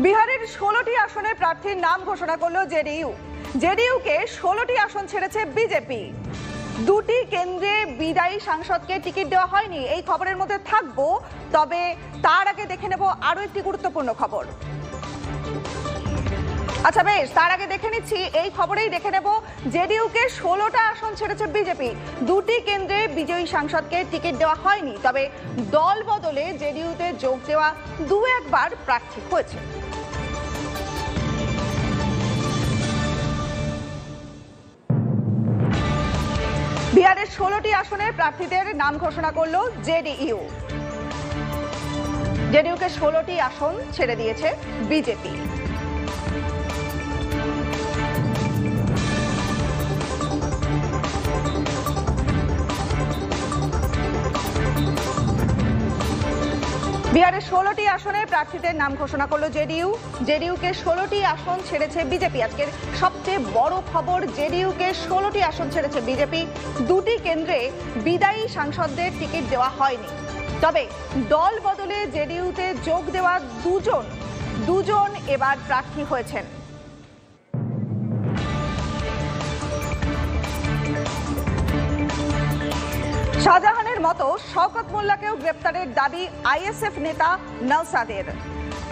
বিহারের 16টি আসনের প্রার্থীর নাম ঘোষণা করলো জেডিইউ। জেডিইউকে 16টি আসন ছেড়েছে বিজেপি। দুটি কেন্দ্রে বিদায়ী সাংসদকে টিকিট দেওয়া হয়নি, এই খবরের মধ্যে থাকবো। তবে তার আগে দেখে নেব আরো একটি গুরুত্বপূর্ণ খবর। আচ্ছা বেশ, তার আগে দেখে নিচ্ছি, এই খবরেই দেখে নেব জেডিইউকে 16টা আসন ছেড়েছে বিজেপি। দুটি কেন্দ্রে বিজয়ী সাংসদকে টিকিট দেওয়া হয়নি, তবে দল বদলে জেডিইউতে যোগ দেওয়া দু একবার প্রার্থী হয়েছে। বিহারের 16টি আসনের প্রার্থীদের নাম ঘোষণা করলো জেডিইউ। জেডিইউকে 16টি আসন ছেড়ে দিয়েছে বিজেপি। বিহারের 16টি আসনের প্রার্থীদের নাম ঘোষণা করলো জেডিইউ। জেডিইউকে 16টি আসন ছেড়েছে বিজেপি। আজকের সবচেয়ে বড় খবর, জেডিইউকে 16টি আসন ছেড়েছে বিজেপি। দুটি কেন্দ্রে বিদায়ী সাংসদদের টিকিট দেওয়া হয়নি, তবে দল বদলে জেডিইউতে যোগ দেওয়া দুজন এবার প্রার্থী হয়েছেন। শাহজাহানের মতো শওকত মোল্লাকেও গ্রেপ্তারের দাবি আইএসএফ নেতা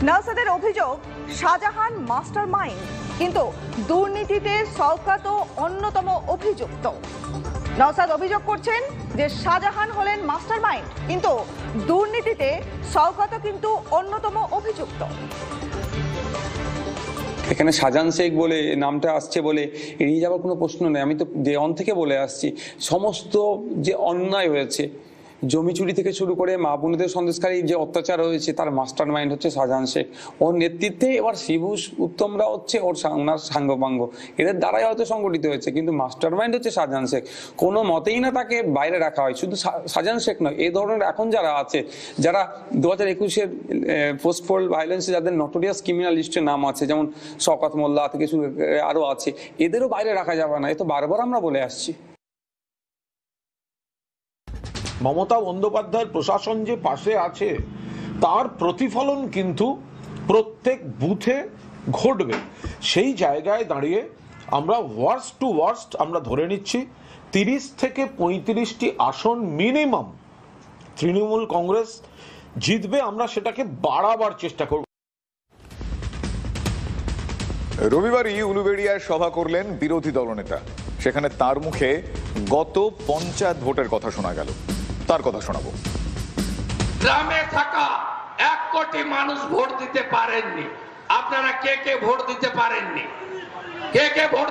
নওসাদের অভিযোগ, শাহজাহান মাস্টার মাইন্ড, কিন্তু দুর্নীতিতে শওকতও অন্যতম অভিযুক্ত। নওসাদ অভিযোগ করছেন যে শাহজাহান হলেন মাস্টার মাইন্ড, কিন্তু দুর্নীতিতে শওকতও কিন্তু অন্যতম অভিযুক্ত। এখানে শাহজাহান শেখ বলে নামটা আসছে বলে এড়িয়ে যাওয়ার কোনো প্রশ্ন নেই। আমি তো ডে ওয়ান থেকে বলে আসছি, সমস্ত যে অন্যায় হয়েছে, জমি চুরি থেকে শুরু করে মা বোনেদের সন্দেশকারী যে অত্যাচার হয়েছে, তার মাস্টার মাইন্ড হচ্ছে শাহজাহান শেখ। ওর নেতৃত্বে এবার শিবু উত্তমরা হচ্ছে ওনার সাঙ্গপাঙ্গ, এদের দ্বারাই হয়তো সংগঠিত হয়েছে, কিন্তু মাস্টার মাইন্ড হচ্ছে শাহজাহান শেখ। কোনো মতেই না তাকে বাইরে রাখা হয়। শুধু শাহজাহান শেখ নয়, এই ধরনের এখন যারা আছে, যারা 2021-এর পোস্ট পোল ভায়োলেন্সে যাদের নটোরিয়াস ক্রিমিনাল লিস্টে নাম আছে, যেমন শওকত মোল্লা থেকে শুরু আরো আছে, এদেরও বাইরে রাখা যাবে না। এ তো বারবার আমরা বলে আসছি। মমতা বন্দ্যোপাধ্যায়ের প্রশাসন যে পাশে আছে, তার প্রতিফলন কিন্তু প্রত্যেক বুথে ঘটবে। সেই জায়গায় দাঁড়িয়ে আমরা ওয়ার্স্ট টু ওয়ার্স্ট আমরা ধরে নিচ্ছি 30 থেকে 35টি আসন মিনিমাম তৃণমূল কংগ্রেস জিতবে। আমরা সেটাকে বাড়াবার চেষ্টা করব। রবিবারই উলুবেড়িয়ায় সভা করলেন বিরোধী দলনেতা। সেখানে তার মুখে গত পঞ্চায়েত ভোটের কথা শোনা গেল। তার কথা শোনাবো। গ্রামে থাকা 1 কোটি মানুষ ভোট দিতে পারেননি। আপনারা কে কে ভোট দিতে পারেননি? কে কে ভোট